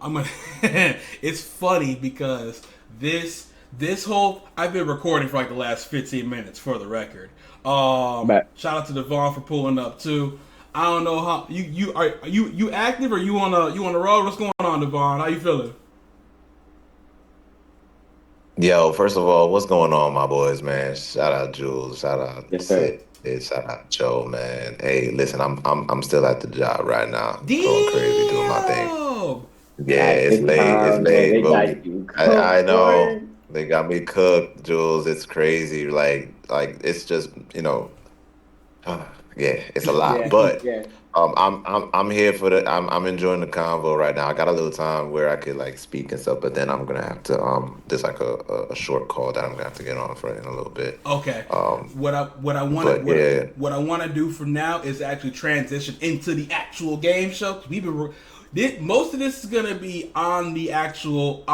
I'm gonna. It's funny because this whole I've been recording for like the last 15 minutes for the record. But Shout out to Devon for pulling up too. I don't know how you active or you on the road? What's going on, Devon? How you feeling? Yo, first of all, what's going on, my boys, man? Shout out Jules, shout out yes, sir. Sid, shout out Joe, man. Hey, listen, I'm still at the job right now, going crazy, doing my thing. Damn. Yeah, At it's the late, it's time, man, late, they but got you I cooked, know boy. they got me cooked, Jules. It's crazy, like it's just yeah, it's a lot, Yeah, but yeah. I'm here for I'm enjoying the convo right now. I got a little time where I could like speak and stuff, but then I'm gonna have to there's like a short call that I'm gonna have to get on for in a little bit. Okay. Um, What I want to but yeah, what I want to do from now is actually transition into the actual game show. Most of this is gonna be on the actual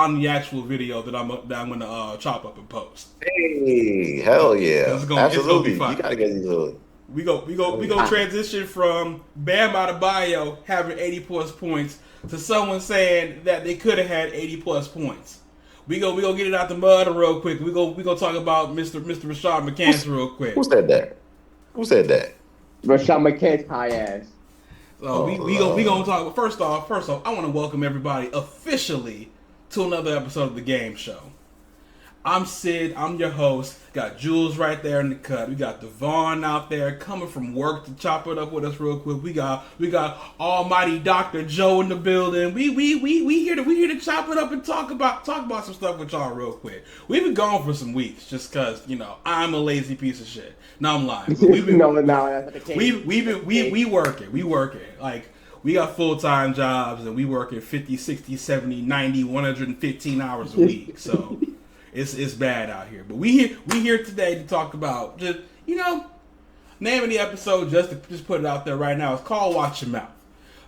video that I'm gonna chop up and post. hey, Cause hell yeah, it's gonna be absolutely. You fire. gotta get these little We hell go yeah. I, transition from Bam Adebayo having 80 plus points to someone saying that they could have had 80 plus points. We go get it out the mud real quick. We go talk about Mr. Rashad McCants Who's real who quick. said that? Who said that? Rashad McCants high ass. So Oh we gonna Lord. talk. First off, I want to welcome everybody officially to another episode of the game show. I'm Sid. I'm your host. Got Jules right there in the cut. We got Devon out there coming from work to chop it up with us real quick. We got Almighty Doctor Joe in the building. We here to chop it up and talk about some stuff with y'all real quick. We've been gone for some weeks just cause I'm a lazy piece of shit. No, I'm lying, but No, that's not the case. That's the case. we working like. We got full time jobs and we working 50, 60, 70, 90, 115 hours a week. So it's bad out here. But we here today to talk about just name of the episode just put it out there right now. It's called Watch Your Mouth.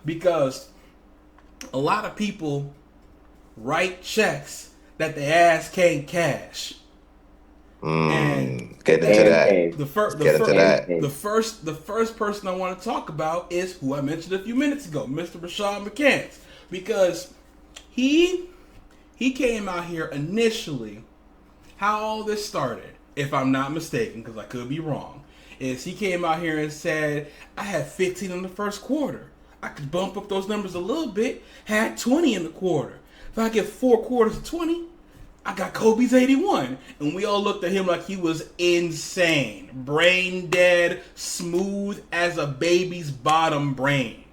Because a lot of people write checks that the ass can't cash. And Get into And that that. came. the first Let's get into And that. came. the first person I want to talk about is who I mentioned a few minutes ago, Mr. Rashad McCants, because he he came out here initially. How all this started, if I'm not mistaken, because I could be wrong, is he came out here and said I had 15 in the first quarter. I could bump up those numbers a little bit. Had 20 in the quarter. If I get 4 quarters of 20, I got Kobe's 81. And we all looked at him like he was insane. Brain dead, smooth as a baby's bottom brain.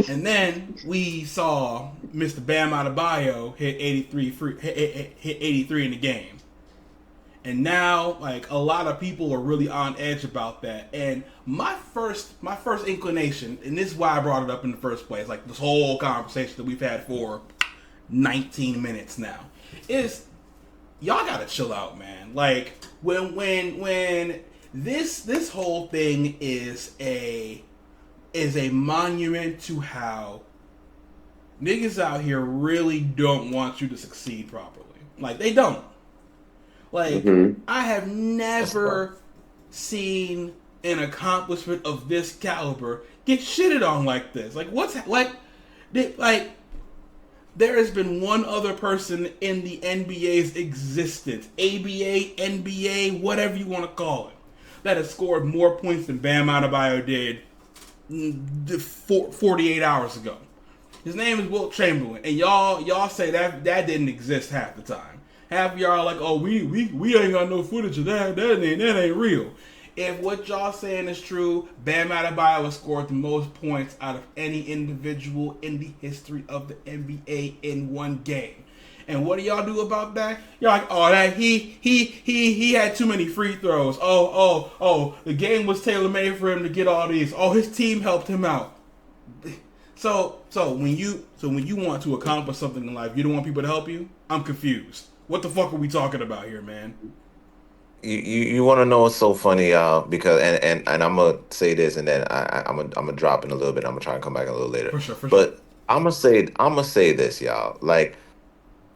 And then we saw Mr. Bam Adebayo hit 83 hit 83 in the game. And now like a lot of people are really on edge about that. And my first inclination, and this is why I brought it up in the first place, like this whole conversation that we've had for 19 minutes now, is y'all gotta chill out, man. Like when this whole thing is a monument to how niggas out here really don't want you to succeed properly. Like they don't. Like hmm I have That's a fact. never seen an accomplishment of this caliber get shitted on like this. Like what's like there has been one other person in the NBA's existence, ABA, NBA, whatever you want to call it, that has scored more points than Bam Adebayo did 48 hours ago. His name is Wilt Chamberlain, and y'all say that didn't exist half the time. Half of y'all are like, oh, we ain't got no footage of that ain't real. If what y'all saying is true, Bam Adebayo has scored the most points out of any individual in the history of the NBA in one game. And what do y'all do about that? You're like, oh, that he had too many free throws. Oh, the game was tailor made for him to get all these. Oh, his team helped him out. So when you want to accomplish something in life, you don't want people to help you. I'm confused. What the fuck are we talking about here, man? You want to know what's so funny, y'all? Because and I'm gonna say this, and then I'm gonna drop in a little bit. I'm gonna try and come back a little later. For sure, for sure. But I'm gonna say this, y'all. Like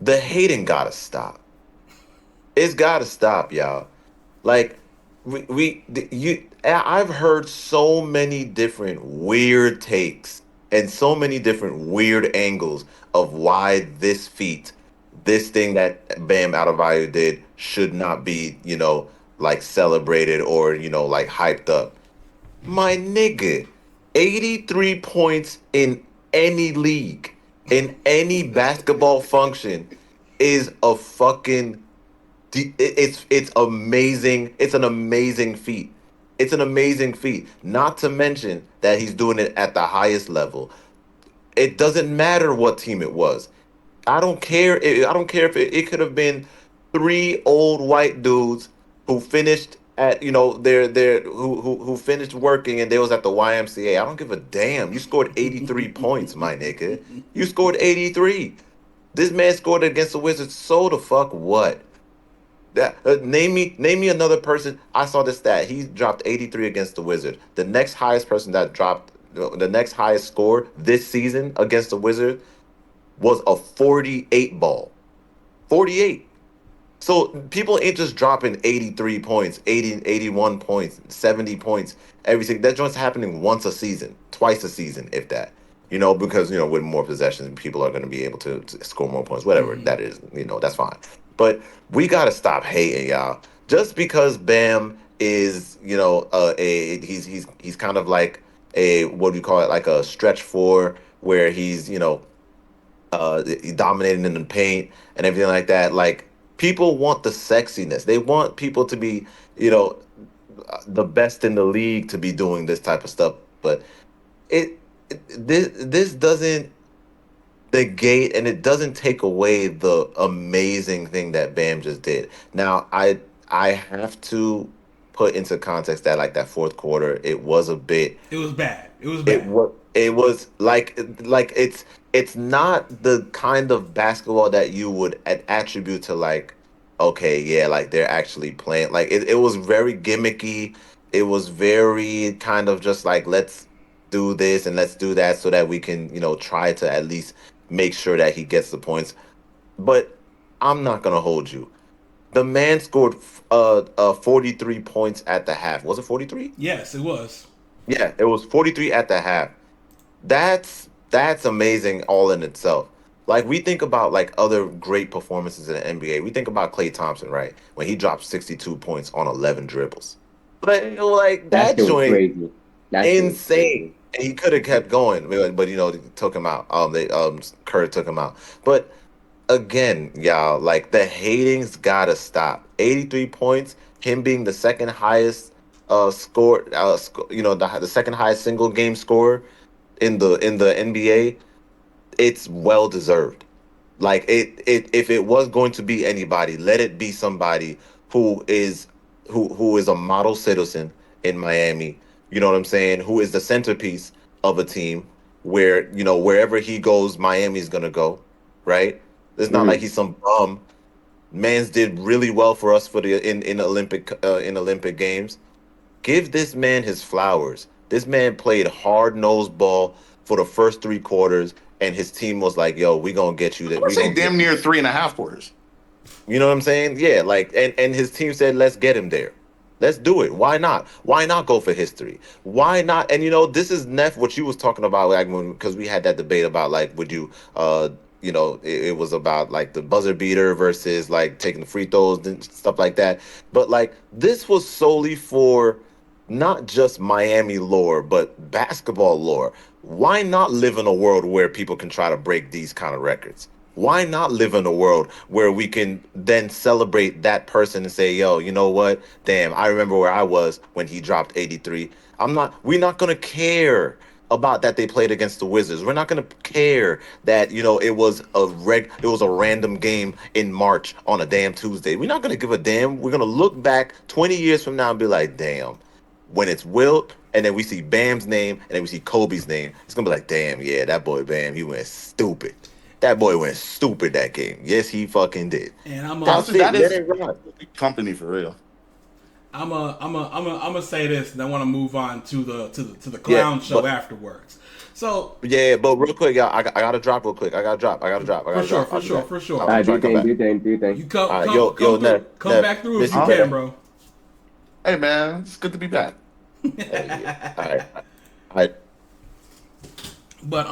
the hating gotta stop. It's gotta stop, y'all. Like I've heard so many different weird takes and so many different weird angles of why this feat, this thing that Bam Adebayo did, should not be, like celebrated or like hyped up. My nigga, 83 points in any league, in any basketball function, is a fucking it's amazing. It's an amazing feat. It's an amazing feat. Not to mention that he's doing it at the highest level. It doesn't matter what team it was. I don't care. I don't care if it could have been three old white dudes who finished at their who finished working and they was at the YMCA. I don't give a damn. You scored 83 points, my nigga. You scored 83. This man scored against the Wizards. So the fuck what? That name me another person. I saw this stat. He dropped 83 against the Wizards. The next highest person that dropped the next highest score this season against the Wizards was a 48 ball. 48. So people ain't just dropping 83 points, 80, 81 points, 70 points, everything. That joint's happening once a season, twice a season, if that. Because with more possessions, people are going to be able to score more points, whatever that is, that's fine. But we got to stop hating, y'all. Just because Bam is, he's kind of like a, what do you call it, like a stretch four where he's, dominating in the paint and everything like that. Like, people want the sexiness. They want people to be, you know, the best in the league to be doing this type of stuff. But this doesn't negate and it doesn't take away the amazing thing that Bam just did. Now, I have to put into context that like that fourth quarter, it was a bit. It was bad. It was It bad. was like it's not the kind of basketball that you would attribute to like, okay, yeah, like they're actually playing. Like it was very gimmicky. It was very kind of just like, let's do this and let's do that so that we can, try to at least make sure that he gets the points. But I'm not gonna hold you. The man scored 43 points at the half. Was it 43? Yes, it was. Yeah, it was 43 at the half. That's amazing all in itself. Like, we think about like other great performances in the NBA. We think about Klay Thompson, right? When he dropped 62 points on 11 dribbles. Like That that shit was joint crazy. That shit was insane. crazy. And he could have kept going, but they took him out. They Curry took him out. But again, y'all, like the hating's gotta stop. 83 points, him being the second highest the second highest single game scorer in the NBA, it's well deserved. Like if it was going to be anybody, let it be somebody who is who is a model citizen in Miami. You know what I'm saying? Who is the centerpiece of a team where, wherever he goes, Miami's gonna go, right? It's not like Mm-hmm. he's some bum. Man's did really well for us for the in Olympic games. Give this man his flowers. This man played hard nosed ball for the first three quarters, and his team was like, "Yo, we gonna get you. I'm That gonna we say gonna get damn you." near 3.5 quarters. You know what I'm saying? Yeah, like, and his team said, "Let's get him there. Let's do it. Why not? Why not go for history? Why not?" And this is Neff what you was talking about, like, because we had that debate about like, would you it was about like the buzzer beater versus like taking the free throws and stuff like that. But like, this was solely for not just Miami lore, but basketball lore. Why not live in a world where people can try to break these kind of records? Why not live in a world where we can then celebrate that person and say, yo, you know what? Damn, I remember where I was when he dropped 83. We're not gonna care about that they played against the Wizards. We're not gonna care that, it was a random game in March on a damn Tuesday. We're not gonna give a damn. We're gonna look back 20 years from now and be like, damn, when it's Wilt, and then we see Bam's name, and then we see Kobe's name, it's gonna be like, damn, yeah, that boy Bam, he went stupid. That boy went stupid that game. Yes, he fucking did. And I'm a, That's Honestly, it. that Let is it run. company for real. I'm a say this, and I want to move on to the Yeah, clown show but afterwards. So yeah, but real quick, y'all, I gotta drop real quick. I gotta drop. I gotta drop. I for gotta sure, drop. for I'll be sure, back. for I'm All sure, gonna right, do try your to come thing, back. do your thing, do your you thing. come Yo, come yo, come through, come Nev, back through if miss you you, Huh? can, man. bro. Hey man, it's good to be back. Hey, yeah. All right, all right. But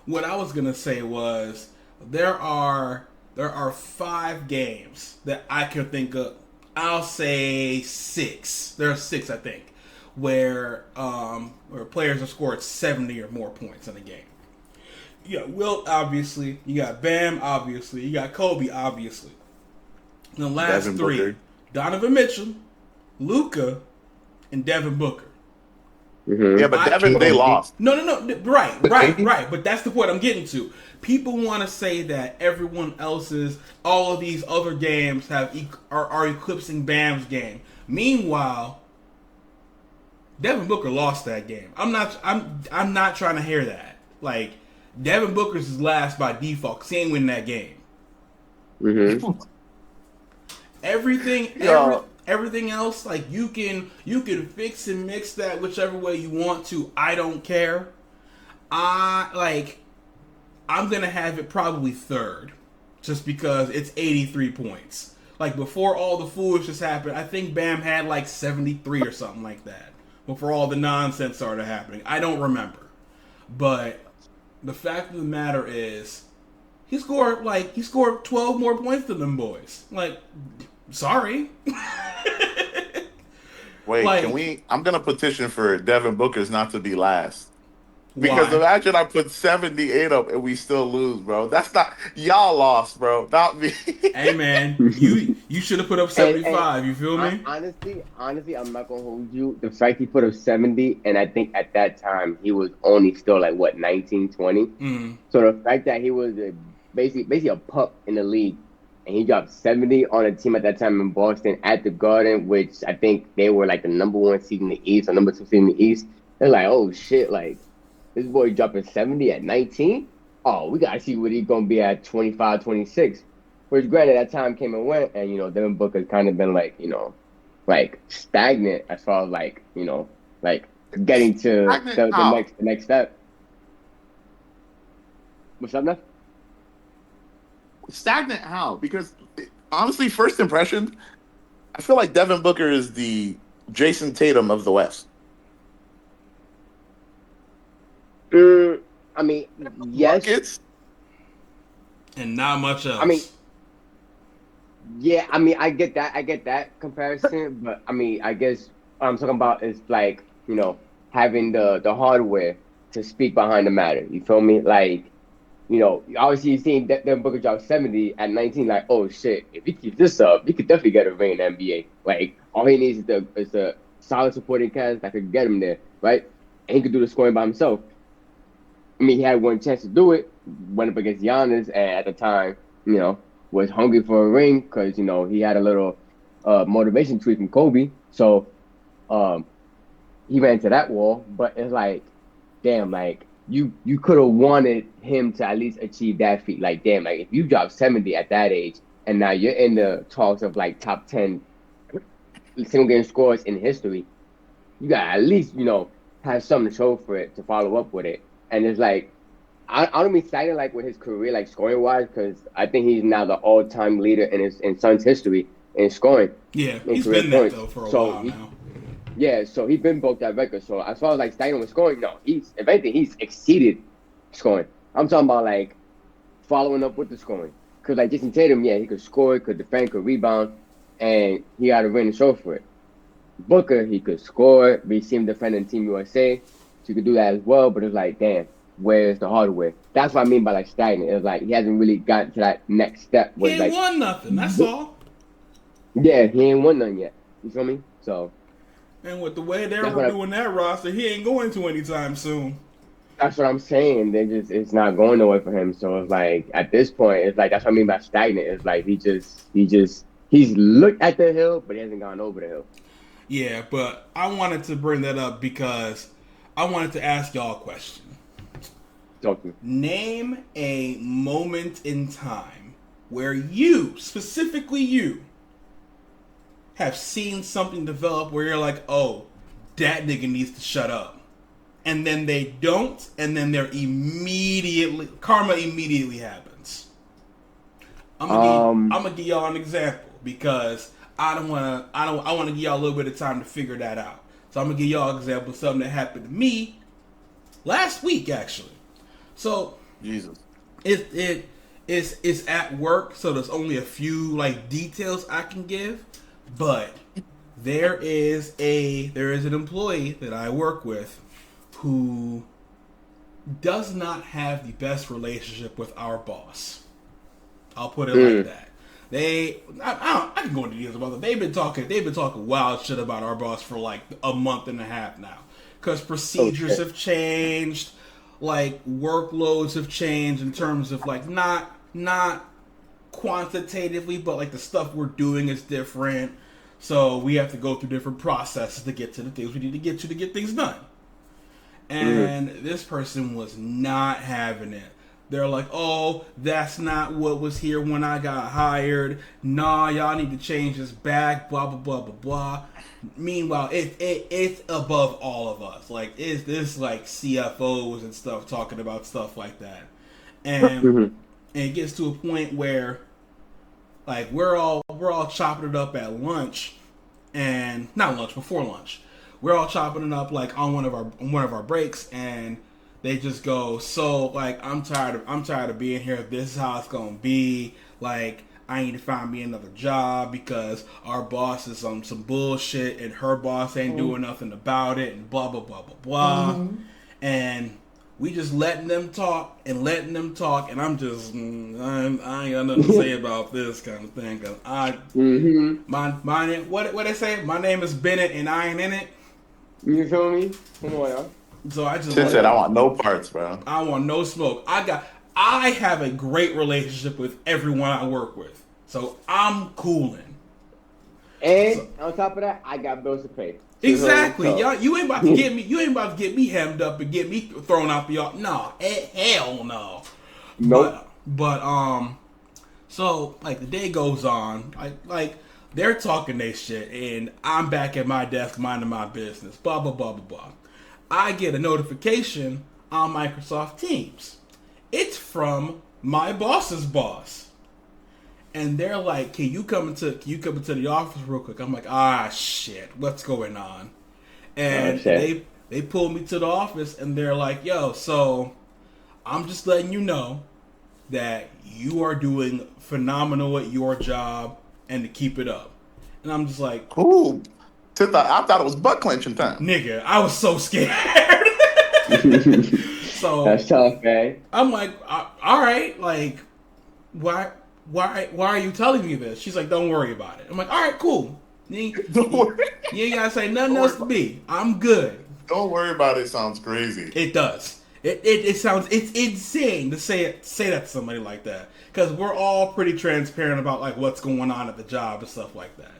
what I was gonna say was there are 5 games that I can think of. I'll say 6. There are 6, I think, where players have scored 70 or more points in a game. You got Wilt, obviously. You got Bam, obviously. You got Kobe, obviously. And the last Devin 3, Booker. Donovan Mitchell, Luka, and Devin Booker. Mm-hmm. Yeah, but Devin, they lost. No. Right. But that's the point I'm getting to. People want to say that all of these other games are eclipsing Bam's game. Meanwhile, Devin Booker lost that game. I'm not trying to hear that. Like, Devin Booker's is last by default because he ain't winning that game. Mm-hmm. Everything else, like, you can fix and mix that whichever way you want to. I don't care. I'm gonna have it probably third, just because it's 83 points. Like, before all the foolishness happened, I think Bam had like 73 or something like that. Before all the nonsense started happening, I don't remember. But the fact of the matter is, he scored 12 more points than them boys. Like, sorry. Wait, Like, I'm gonna petition for Devin Booker's not to be last. Because why? imagine I put 78 up and we still lose, bro. That's not y'all lost, bro. Not me. Hey man, you should have put up And 75. You feel me? honestly, I'm not gonna hold you. The fact he put up 70, and I think at that time he was only still like what 19, 20. Mm. So the fact that he was basically a pup in the league, and he dropped 70 on a team at that time in Boston at the Garden, which I think they were like the number 1 seed in the East or number 2 seed in the East. They're like, oh shit, like this boy dropping 70 at 19. Oh, we gotta see what he's gonna be at 25, 26. Which granted, that time came and went, and Devin Booker's kind of been like like stagnant as far as like getting to Stagnant the how? next step. What's up, Neff? Stagnant how? Because honestly, first impression, I feel like Devin Booker is the Jason Tatum of the West. I mean, yes. Buckets. And not much else. I mean, yeah. I mean, I get that comparison, but I mean, I guess what I'm talking about is like having the hardware to speak behind the matter. You feel me? Like obviously you seen Devin Booker drop 70 at 19. Like, oh shit, if he keeps this up, he could definitely get a ring in the NBA. Like, all he needs is a solid supporting cast that could get him there, right? And he could do the scoring by himself. I mean, he had one chance to do it, went up against Giannis, and at the time, was hungry for a ring because he had a little motivation tweet from Kobe. So, he ran to that wall. But it's like, damn, like you could have wanted him to at least achieve that feat. Like, damn, like if you drop 70 at that age, and now you're in the talks of like top 10 single game scores in history, you got at least have something to show for it to follow up with it. And it's like, I don't mean citing like with his career, like scoring wise, because I think he's now the all time leader in Suns history in scoring. Yeah, in he's career been points. that though for a So while now. Yeah, so he's been broke that record. So as far as like citing with scoring, no, if anything, he's exceeded scoring. I'm talking about like following up with the scoring. Because like Jason Tatum, yeah, he could score, could defend, could rebound, and he had a ring to show for it. Booker, he could score, we see him defending Team USA, so he could do that as well, but it's like, damn, where's the hardware? That's what I mean by like stagnant. It's like he hasn't really gotten to that next step. He Where ain't like, won nothing. That's all. Yeah, he ain't won none yet. You feel me? So. And with the way they're doing that roster, he ain't going to anytime soon. That's what I'm saying. It's not going nowhere for him. So it's like at this point, it's like that's what I mean by stagnant. It's like he's looked at the hill, but he hasn't gone over the hill. Yeah, but I wanted to bring that up because I wanted to ask y'all a question. Talk to me. Name a moment in time where you, specifically you, have seen something develop where you're like, oh, that nigga needs to shut up. And then they don't, and then karma immediately happens. I'm gonna give y'all an example because I want to give y'all a little bit of time to figure that out. So I'm gonna give y'all an example of something that happened to me last week actually. So Jesus. it's at work, so there's only a few like details I can give, but there is an employee that I work with who does not have the best relationship with our boss. I'll put it like that. I can go into details about it. They've been talking wild shit about our boss for like a month and a half now, because procedures have changed, like workloads have changed in terms of like not quantitatively, but like the stuff we're doing is different. So we have to go through different processes to get to the things we need to get things done. And this person was not having it. They're like, oh, that's not what was here when I got hired. Nah, y'all need to change this back, blah, blah, blah, blah, blah. Meanwhile, it's above all of us. Like, it's this, like, CFOs and stuff talking about stuff like that. And it gets to a point where, like, we're all chopping it up at lunch. And, not lunch, before lunch. We're all chopping it up, like, on one of our breaks, and they just go, so like I'm tired of being here. This is how it's gonna be. Like I need to find me another job because our boss is on some bullshit and her boss ain't doing nothing about it and blah blah blah blah blah. And we just letting them talk, and I'm just I ain't got nothing to say about this kind of thing, because my name, what they say, my name is Bennett and I ain't in it. You feel me? Come on, y'all. So I just Shit said, I want no parts, bro. I want no smoke. I have a great relationship with everyone I work with, so I'm cooling. And on top of that, I got bills to pay. Exactly, y'all. You ain't about to get me. You ain't about to get me hemmed up and get me thrown out the yard. No, hell no. Nope. But so like the day goes on, like they're talking their shit, and I'm back at my desk minding my business. Blah blah blah blah blah. I get a notification on Microsoft Teams. It's from my boss's boss. And they're like, can you come into the office real quick? I'm like, shit, what's going on? And they pull me to the office, and they're like, yo, so I'm just letting you know that you are doing phenomenal at your job and to keep it up. And I'm just like, cool. I thought it was butt clenching time. Nigga, I was so scared. So that's tough, man. I'm like, all right, like, why are you telling me this? She's like, don't worry about it. I'm like, all right, cool. Don't worry. You ain't gotta say nothing else to me. I'm good. Don't worry about it. Sounds crazy. It does. It sounds, it's insane to say that to somebody like that, because we're all pretty transparent about like what's going on at the job and stuff like that.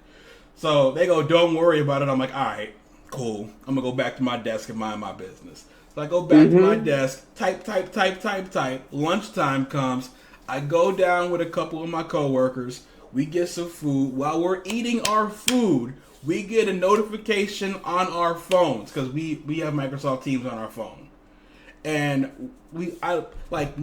So they go, don't worry about it. I'm like, all right, cool. I'm going to go back to my desk and mind my business. So I go back to my desk, type. Lunchtime comes. I go down with a couple of my coworkers. We get some food. While we're eating our food, we get a notification on our phones, because we have Microsoft Teams on our phone. And no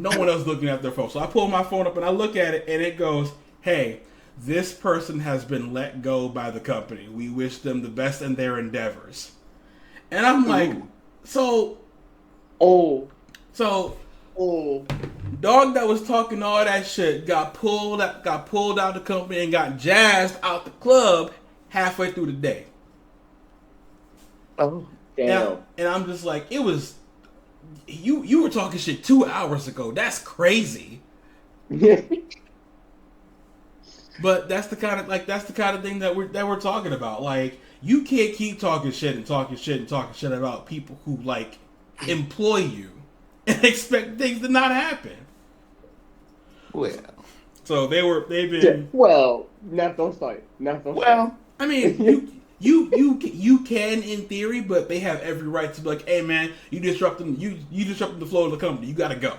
one else looking at their phone. So I pull my phone up and I look at it, and it goes, hey, this person has been let go by the company. We wish them the best in their endeavors. And I'm like, so dog that was talking all that shit got pulled out the company and got jazzed out the club halfway through the day. Oh, damn. And I'm just like, it was, you were talking shit 2 hours ago. That's crazy. But that's the kind of thing that we're talking about. Like, you can't keep talking shit about people who like employ you and expect things to not happen. Well, so they've been. Well, don't start. Well, I mean, you can in theory, but they have every right to be like, hey man, you disrupting the flow of the company. You gotta go.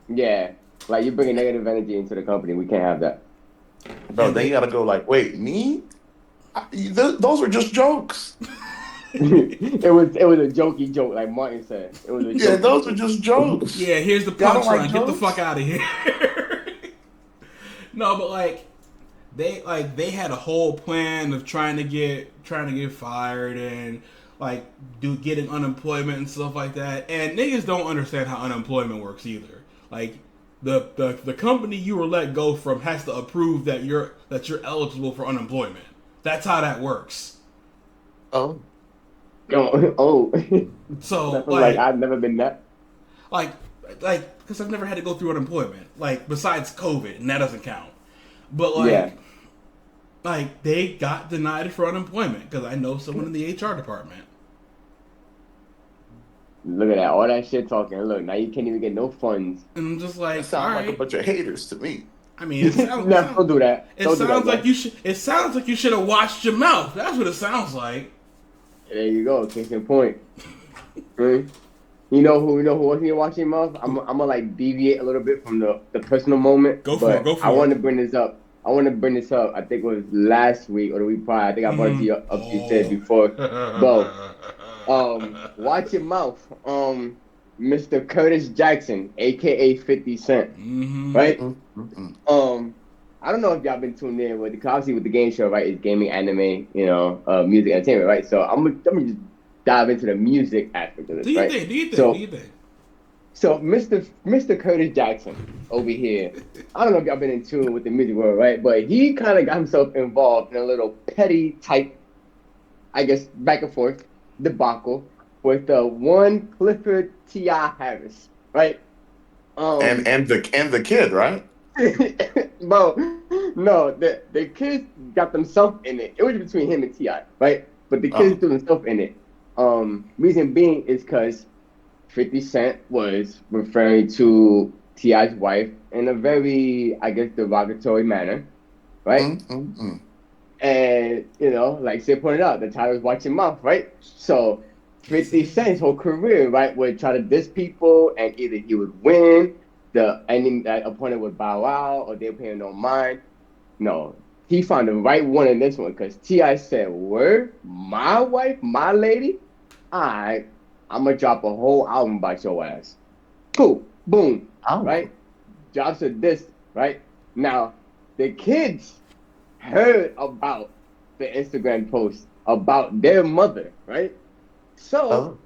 Yeah, like you bringing negative energy into the company. We can't have that. Bro, then you gotta go like, wait, me? Those were just jokes. it was a jokey joke, like Martin said. It was a yeah, those were just jokes. Yeah, here's the punchline. Like get the fuck out of here. No, but like they had a whole plan of trying to get fired, and like getting unemployment and stuff like that. And niggas don't understand how unemployment works either. Like the company you were let go from has to approve that you're eligible for unemployment. That's how that works. Oh. Oh. So like I've never been that. Like because I've never had to go through unemployment. Like besides COVID, and that doesn't count. But like they got denied for unemployment because I know someone in the HR department. Look at that, all that shit talking. Look, now you can't even get no funds. And I'm just That like, sounds all like a right. bunch of haters to me. I mean, it sounds. Don't do that. It sounds like you should. It sounds like you should have watched your mouth. That's what it sounds like. There you go. Case in point. You know who wasn't here watching mouth? I'm gonna like deviate a little bit from the personal moment. Go for it. I want to bring this up. I think it was last week or the week prior. I think I brought it to you up to you said before. Bro, watch your mouth. Mr. Curtis Jackson, aka 50 Cent. Right? I don't know if y'all been tuned in with the obviously with the game show, right? It's gaming, anime, music, entertainment, right? So I'm gonna just dive into the music aspect of this, right? Do you think? So Mr. Curtis Jackson over here, I don't know if y'all been in tune with the music world, right? But he kind of got himself involved in a little petty type, I guess, back and forth debacle with one Clifford T.I. Harris, right? And the kid, right? Bro, no, the kids got themselves in it. It was between him and T.I., right? But the kids threw themselves in it. Reason being is because 50 Cent was referring to T.I.'s wife in a very, I guess, derogatory manner, right? And, like Sid pointed out, the title is Watch Your Mouth, right? So 50 Cent's whole career, right, would try to diss people, and either he would win, the opponent would bow out, or they would pay him no mind. No, he found the right one in this one, because T.I. said, word, my wife, my lady, I'm going to drop a whole album about your ass. Cool, boom, right? Drops a diss, right? Now, the kids heard about the Instagram post about their mother, right? So,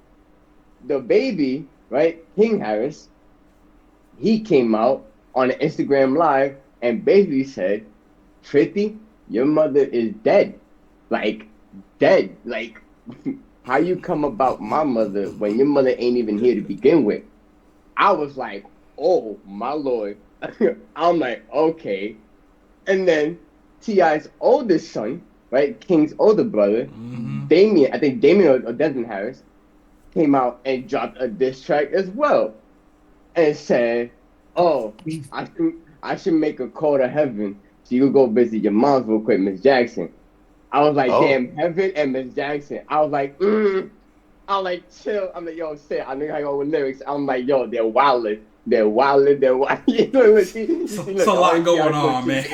the baby, right, King Harris, he came out on an Instagram Live and basically said, 50, your mother is dead. Like, dead. Like, how you come about my mother when your mother ain't even here to begin with? I was like, oh, my Lord. I'm like, okay. And then T.I.'s oldest son, right, King's older brother, Damien or Desmond Harris, came out and dropped a diss track as well. And said, oh, I should make a call to heaven so you can go visit your mom real quick, Miss Jackson. I was like, damn, Heaven and Miss Jackson. I was like, I'm like, chill. I'm like, yo, shit. I know how you go with lyrics. I'm like, yo, they're wildin'. They're wildin'. They're wild. It's a lot going on, man.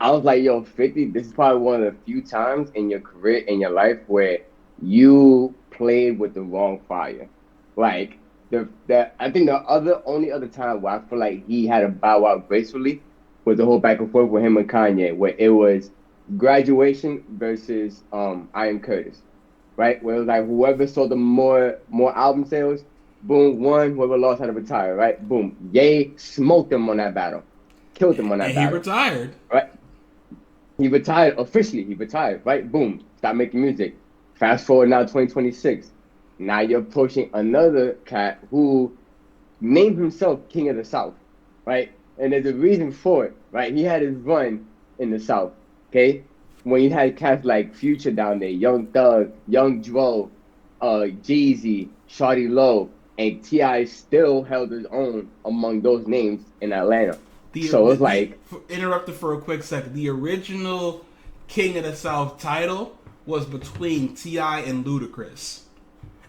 I was like, yo, 50, this is probably one of the few times in your career, in your life, where you played with the wrong fire. Like, I think the only other time where I feel like he had a bow out gracefully was the whole back and forth with him and Kanye, where it was Graduation versus Iron Curtis, right? Where it was like whoever sold the more album sales, boom, won. Whoever lost had to retire, right? Boom. Ye smoked him on that battle, killed him on that battle. He retired, right? He retired officially. He retired, right? Boom. Stop making music. Fast forward now, 2026. Now you're approaching another cat who named himself King of the South, right? And there's a reason for it, right? He had his run in the South, okay? When you had cats like Future down there, Young Thug, Young Dro, Jeezy, Shawty Low, and T.I. still held his own among those names in Atlanta. So it's like... Interrupted for a quick second. The original King of the South title was between T.I. and Ludacris.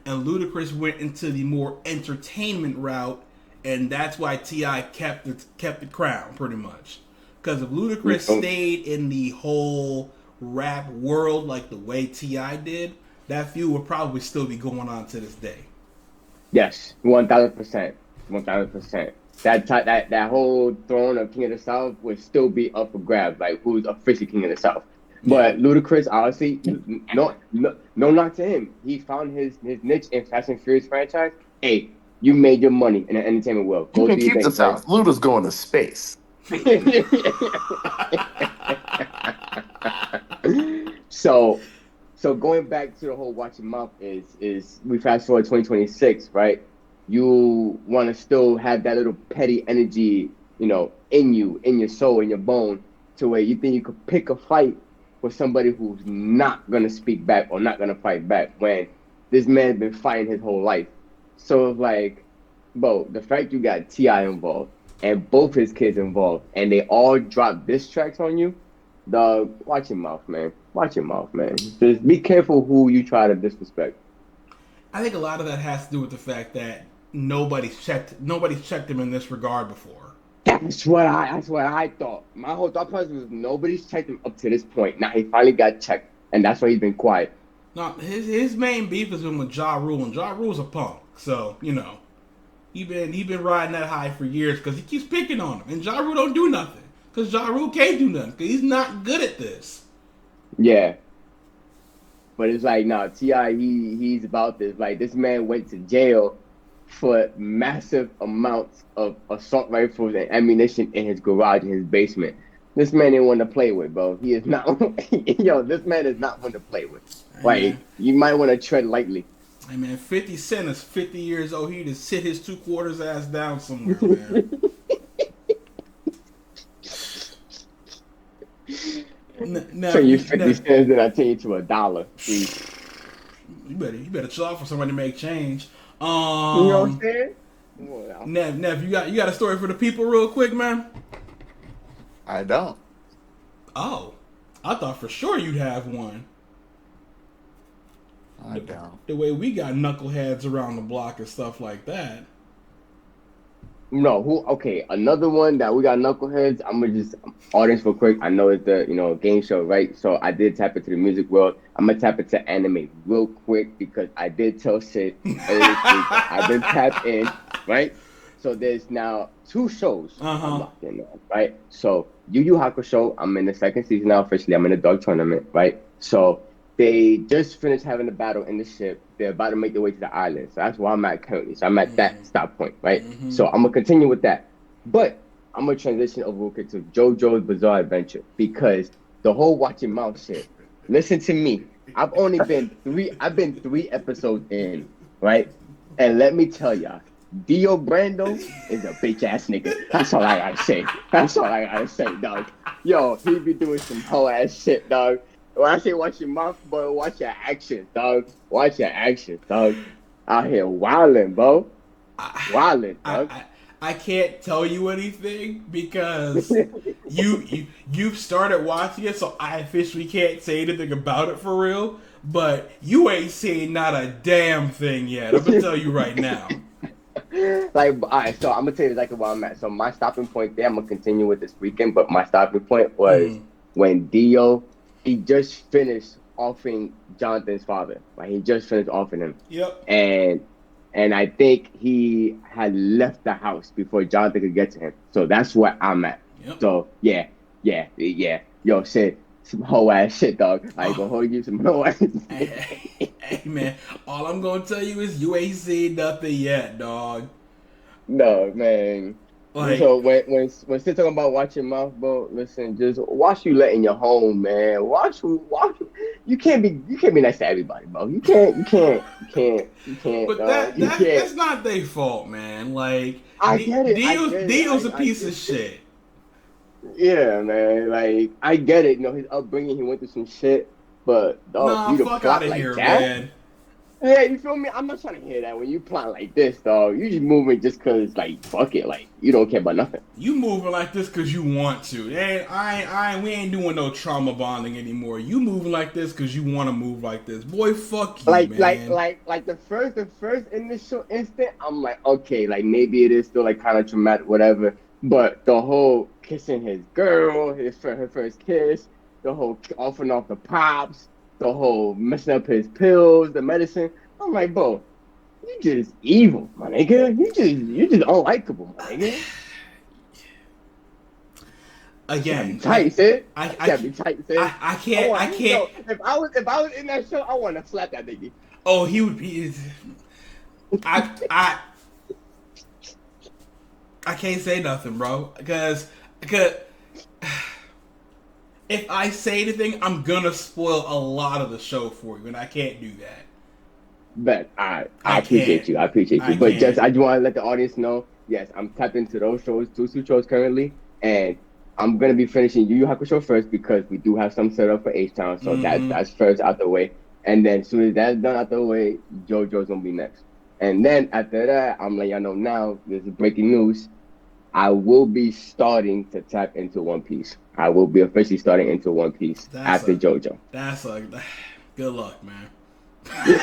And Ludacris went into the more entertainment route, and that's why T.I. kept the crown, pretty much. Because if Ludacris stayed in the whole rap world like the way T.I. did, that feud would probably still be going on to this day. Yes, 1,000%. 1,000%. That whole throne of King of the South would still be up for grabs, like who's officially King of the South. Yeah. But Ludacris, honestly, no, not to him. He found his niche in Fast and Furious franchise. Hey, you made your money in the entertainment world. You Go can do your keep thing, this son. out. Luda's going to space. so so going back to the whole watch your mouth is we fast forward 2026, right? You want to still have that little petty energy, in you, in your soul, in your bone, to where you think you could pick a fight with somebody who's not gonna speak back or not gonna fight back when this man's been fighting his whole life. So it's like, bro, the fact you got Ti involved and both his kids involved, and they all drop diss tracks on you, dog. Watch your mouth, man. Watch your mouth, man. Just be careful who you try to disrespect. I think a lot of that has to do with the fact that nobody's checked him in this regard before. That's what I thought. My whole thought process was nobody's checked him up to this point. Now he finally got checked, and that's why he's been quiet. Now his main beef has been with Ja Rule, and Ja Rule's a punk. So he been riding that high for years because he keeps picking on him, and Ja Rule don't do nothing because Ja Rule can't do nothing because he's not good at this. Yeah, but it's like, nah, Ti, he's about this. Like, this man went to jail for massive amounts of assault rifles and ammunition in his garage, in his basement. This man ain't one to play with, bro. He is not. Yo, this man is not one to play with. Hey man, Like, you might want to tread lightly. hey man, 50 Cent is 50 years old. He just sit his two quarters ass down somewhere, man. Now, So you 50 cents, then I take you to $1, please. you better chill out for somebody to make change. You know what I'm saying? Well, Nev, you got a story for the people real quick, man? I don't. Oh, I thought for sure you'd have one. I don't. The way we got knuckleheads around the block and stuff like that. no, okay, another one that we got knuckleheads. I'm gonna just audience real quick. I know it's the game show, right? So I did tap into the music world. I'm gonna tap into anime real quick because I did tell Sid earlier this week that I did tap in, right? So there's now two shows I'm locked in on, right? So Yu Yu Hakusho, I'm in the second season now officially. I'm in the dog tournament, right? So they just finished having the battle in the ship. They're about to make their way to the island. So that's where I'm at currently. So I'm at that stop point, right? So I'm gonna continue with that. But I'm gonna transition over real quick to JoJo's Bizarre Adventure because the whole watching mouth shit. Listen to me. I've been three episodes in, right? And let me tell y'all, Dio Brando is a bitch ass nigga. That's all I gotta say. That's all I gotta say, dog. Yo, he be doing some whole ass shit, dog. When I say watch your mouth, bro, watch your actions, dog. Watch your actions, dog. Out here wilding, bro. Wilding, dog. I can't tell you anything because you've started watching it, so I officially can't say anything about it for real. But you ain't seen not a damn thing yet. I'm gonna tell you right now. Like, all right, so I'm gonna tell you exactly where I'm at. So my stopping point there, I'm gonna continue with this weekend, but my stopping point was when Dio, he just finished offing Jonathan's father. Like, he just finished offing him. Yep. And I think he had left the house before Jonathan could get to him. So that's where I'm at. Yep. So yeah. Yo, shit, some whole ass shit, dog. I ain't gonna hold you some whole ass. Hey man, all I'm gonna tell you is you ain't seen nothing yet, dog. No, man. Like, So when still talking about watching mouth, bro, listen, just watch you let in your home, man. Watch. You can't be nice to everybody, bro. You can't. but You can't. that's not their fault, man. Like, I get it. Dio's a piece of shit. Yeah, man. Like, I get it. His upbringing, he went through some shit, but dog, Nah, you to fuck plot out of like here, that? man. Yeah, you feel me? I'm not trying to hear that. When you plot like this, dog, you just moving just cause, like, fuck it, like, you don't care about nothing. You moving like this because you want to. We ain't doing no trauma bonding anymore. You moving like this because you want to move like this. Boy, fuck you, man. Like the first initial instant, I'm like, okay, like maybe it is still like kind of traumatic, whatever. But the whole kissing his girl, her first kiss, the whole offering off the pops, the whole messing up his pills, the medicine. I'm like, bro, you just evil, my nigga. You just unlikable, my nigga. That's gotta be again, tight, sid. I, That's I, gotta be tight, sid. I can't, I can't. Yo, if I was in that show, I want to slap that nigga. Oh, he would be. I I can't say nothing, bro, because if I say anything, I'm gonna spoil a lot of the show for you, and I can't do that. But I I can't. appreciate you. I appreciate I you. But can't. I just want to let the audience know, yes, I'm tapped into those shows, two shows currently, and I'm gonna be finishing Yu Yu Hakusho first because we do have some set up for H Town, so Mm-hmm. that's first out the way. And then as soon as that's done out the way, JoJo's gonna be next. And then after that, I'm letting y'all know now. This is breaking news. I will be starting to tap into One Piece. I will be officially starting into One Piece That's after a. JoJo. That's a. Good luck, man. I'm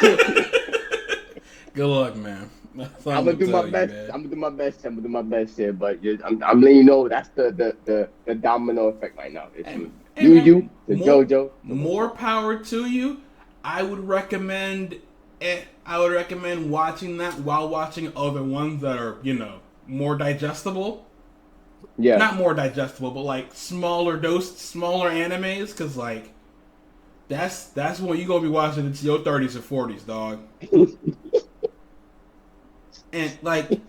Good luck, man. That's all I'm gonna gonna do my tell you, best. man. I'm gonna do my best. I'm gonna do my best here, but I'm letting you know that's the domino effect right now. It's And from hey, Yu man, Yu to JoJo to One more Piece. power to you. I would recommend. I would recommend watching that while watching other ones that are more digestible. Yeah, Not more digestible, but like smaller animes, because like that's when you gonna be watching into your 30s or 40s, dog. And like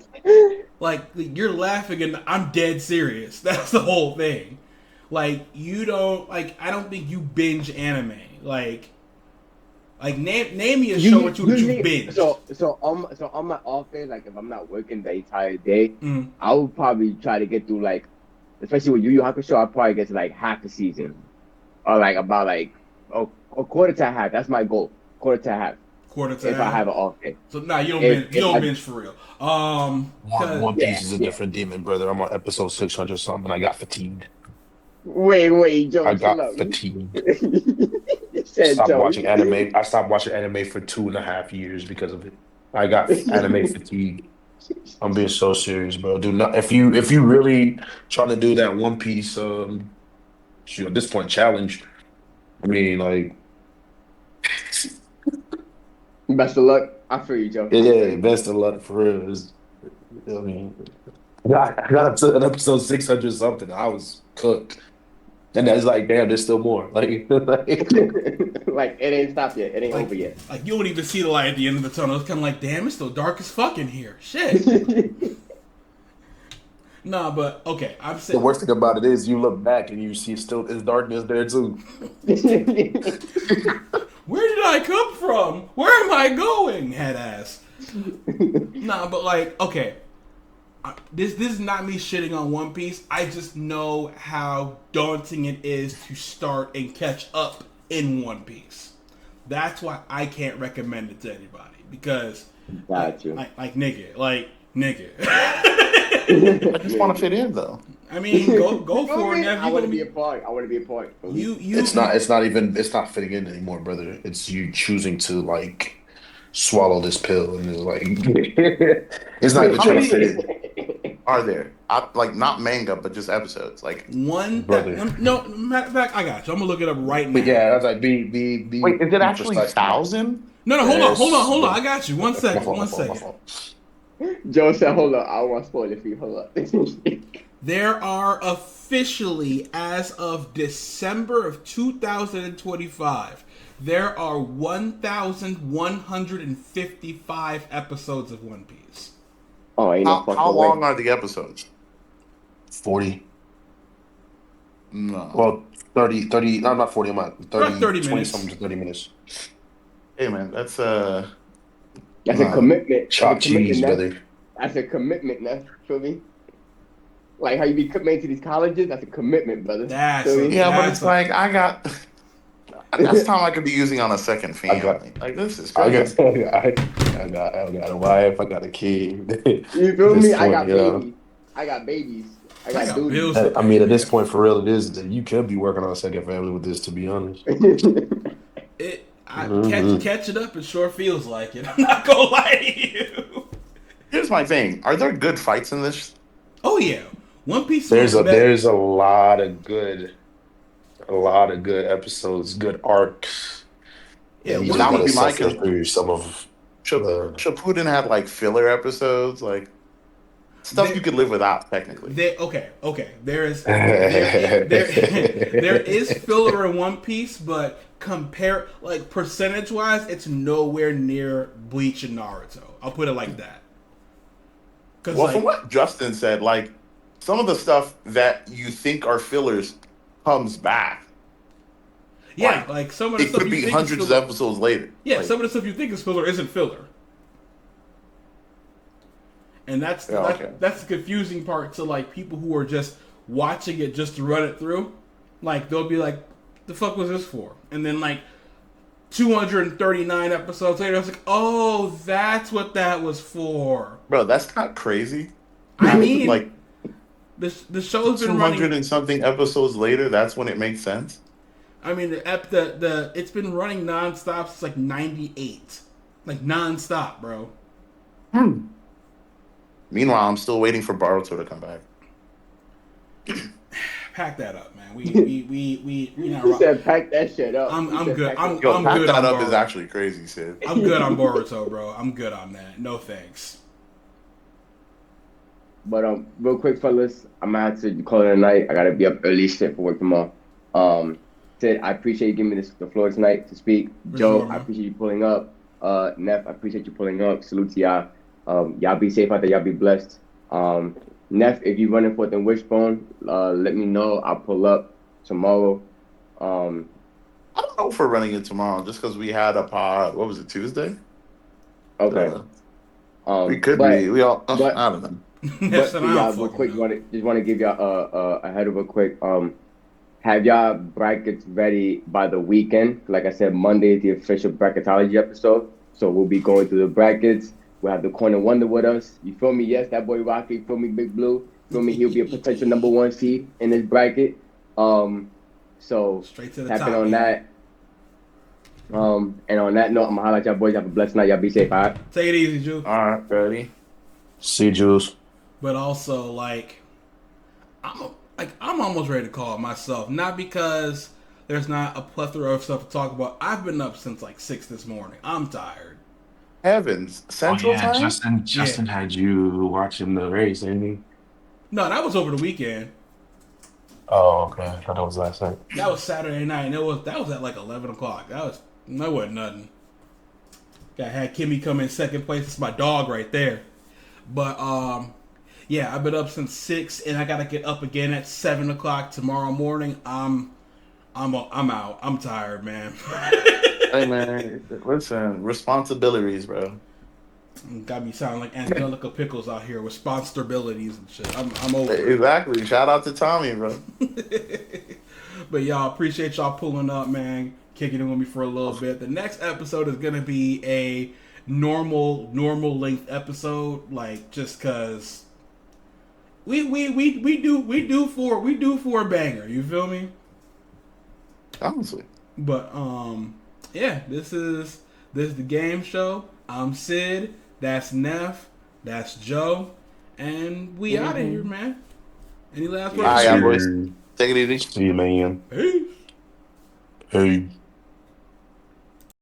you're laughing and I'm dead serious. That's the whole thing. Like you don't like I don't think you binge anime. Like name me a you show or two that you've usually binged. so on my off days, like if I'm not working the entire day, Mm. I would probably try to get through like, especially with Yu Yu Hakusho, I'll probably get to like half a season or like about like a quarter to a half. That's my goal, quarter to a half. Quarter to If I half. have an off day, So nah, you don't binge. You if don't I binge for real. Cause One yeah Piece is a yeah. different demon, brother. I'm on episode 600 something. I got fatigued. Wait, I Joe, chill got out. fatigued. You said Stopped Joe. watching anime. I stopped watching anime for 2.5 years because of it. I got anime fatigue. I'm being so serious, bro. Do not if you really trying to do that One Piece shoot, at this point challenge. I mean, like, Best of luck. I feel you, Joe. I feel yeah, you. best of luck for real. I mean, I got up to an episode 600 something. I was cooked. And that's like, damn, there's still more. Like, Like it ain't stopped yet. It ain't like over yet. like you don't even see the light at the end of the tunnel. It's kind of like damn, it's still dark as fuck in here. Shit. Nah, but okay. I'm the saying worst thing about it is you look back and you see still there's darkness there too. where did I come from? Where am I going? Head ass. Nah, but like okay. This is not me shitting on One Piece. I just know how daunting it is to start and catch up in One Piece. That's why I can't recommend it to anybody because, Got you. like nigga, like nigga. I just want to fit in though. I mean, go You know for it, me? Nev. I You want to gonna be a be part. I want to be a part. For me. you you It's not. It's not even. It's not fitting in anymore, brother. It's you choosing to like swallow this pill, and it's like it's not even How trying to many fit in, are there? Like not manga, but just episodes. Like one. brother. No, matter of fact, I got you. I'm gonna look it up right But now. yeah, I was like, be wait, is it be actually precise with that. 1,000? No, no, Yes, hold on. brother. I got you. One My second, fault. My one fault. My second. fault. Joe said, "Hold up, I don't want to spoil it for you. Hold up." There are officially, as of December of 2025, there are 1,155 episodes of One Piece. Oh, ain't no How fucking way. long are the episodes? 40. No. Well, 30. 30. No, not 40. I'm at They're like 30, 30 20 minutes. something to 30 minutes. Hey man, that's That's a nah. commitment. That's a Chopped commitment, cheese, Neff. brother. That's a commitment, Neff. Feel me? Like how you be committed to these colleges. That's a commitment, brother. That's Feel a me? Yeah, but that's it's a like I got that's time I could be using on a second I got. family. Like this is I got. crazy. I got a wife. I got a kid. You At feel this me? I point, got yeah. babies. I got babies. I I got got duties. bills to I pay, mean, at this nigga. point, for real, it is that you could be working on a second family with this. To be honest. I Hmm. catch it up. It sure feels like it. I'm not gonna lie to you. Here's my thing. Are there good fights in this? Oh yeah, One Piece is one of There's the a best. there's a lot of good episodes, good arcs, Yeah, and you Because One just that would gotta be Piece. my suffer concern. through some of the. Shippuden had like filler episodes. Like Stuff you could live without, technically. Okay. There is filler in One Piece, but compare like percentage wise, it's nowhere near Bleach and Naruto. I'll put it like that. Because Well, from what Justin said, like some of the stuff that you think are fillers comes back. yeah, like some of the It stuff could you be think is hundreds of filler. episodes later. Yeah, Like, some of the stuff you think is filler isn't filler. And okay. that's the confusing part to like people who are just watching it just to run it through. Like they'll be like, "The fuck was this for?" And then like 239 episodes later, I was like, "Oh, that's what that was for." Bro, that's not crazy. I mean, Like the show's been 200 running. and something episodes later, that's when it makes sense. I mean, the it's been running nonstop since like '98, like nonstop, bro. Meanwhile, I'm still waiting for Baruto to come back. Pack that up, man. We not He rock. said, "Pack that shit up." He I'm said, good. "Pack it Yo, I'm pack good that on up is Boruto. actually crazy, Sid. I'm good on Boruto, bro. I'm good on that. No thanks. But real quick, fellas, I'm gonna have to call it a night. I gotta be up early shit for work tomorrow. Sid, I appreciate you giving me the floor tonight to speak. For Joe, sure, I man. appreciate you pulling up. Neff, I appreciate you pulling up. Salute to y'all. Y'all be safe out there. Y'all be blessed. Neff, if you running for the Wishbone, let me know. I'll pull up tomorrow. Um, I don't know if we're running it tomorrow just because we had a pod. What was it, Tuesday? okay. We could But be. We all. but I don't know. Yes, but and for I don't y'all, real fucking quick, know. just want to give y'all a head of a quick. Have y'all brackets ready by the weekend? Like I said, Monday is the official bracketology episode. So we'll be going through the brackets. We'll have the Corner Wonder with us. You feel me? Yes, that boy Rocky. You feel me, Big Blue? You feel me? He'll be a potential #1 seed in this bracket. So Straight to the tapping top, on baby. that. And on that note, I'm gonna highlight y'all boys. Have a blessed night. Y'all be safe, all right? Take it easy, Ju. All right, ready? See, Jules. But also, like, I'm almost ready to call it myself. Not because there's not a plethora of stuff to talk about. I've been up since like 6 this morning. I'm tired. Heavens, Oh Central yeah, Time. Justin had you watching the race, didn't he? No, that was over the weekend. Oh, okay. I thought that was last night. That was Saturday night, and that was at like 11 o'clock. That wasn't nothing. Got had Kimmy come in second place. It's my dog right there. But yeah, I've been up since 6, and I gotta get up again at 7 o'clock tomorrow morning. I'm out. I'm tired, man. Hey man, listen, responsibilities, bro. Got me sounding like Angelica Pickles out here with responsibilities and shit. I'm over it. Exactly. Shout out to Tommy, bro. But y'all, appreciate y'all pulling up, man. Kicking it with me for a little bit. The next episode is gonna be a normal length episode, like just cause we do for a banger. You feel me? Honestly. But yeah, this is the game show. I'm Sid. That's Neff. That's Joe. And we out of here, man. Any last words? All right, Yes, y'all boys. sir. Take it easy. See you, man. Peace. Hey.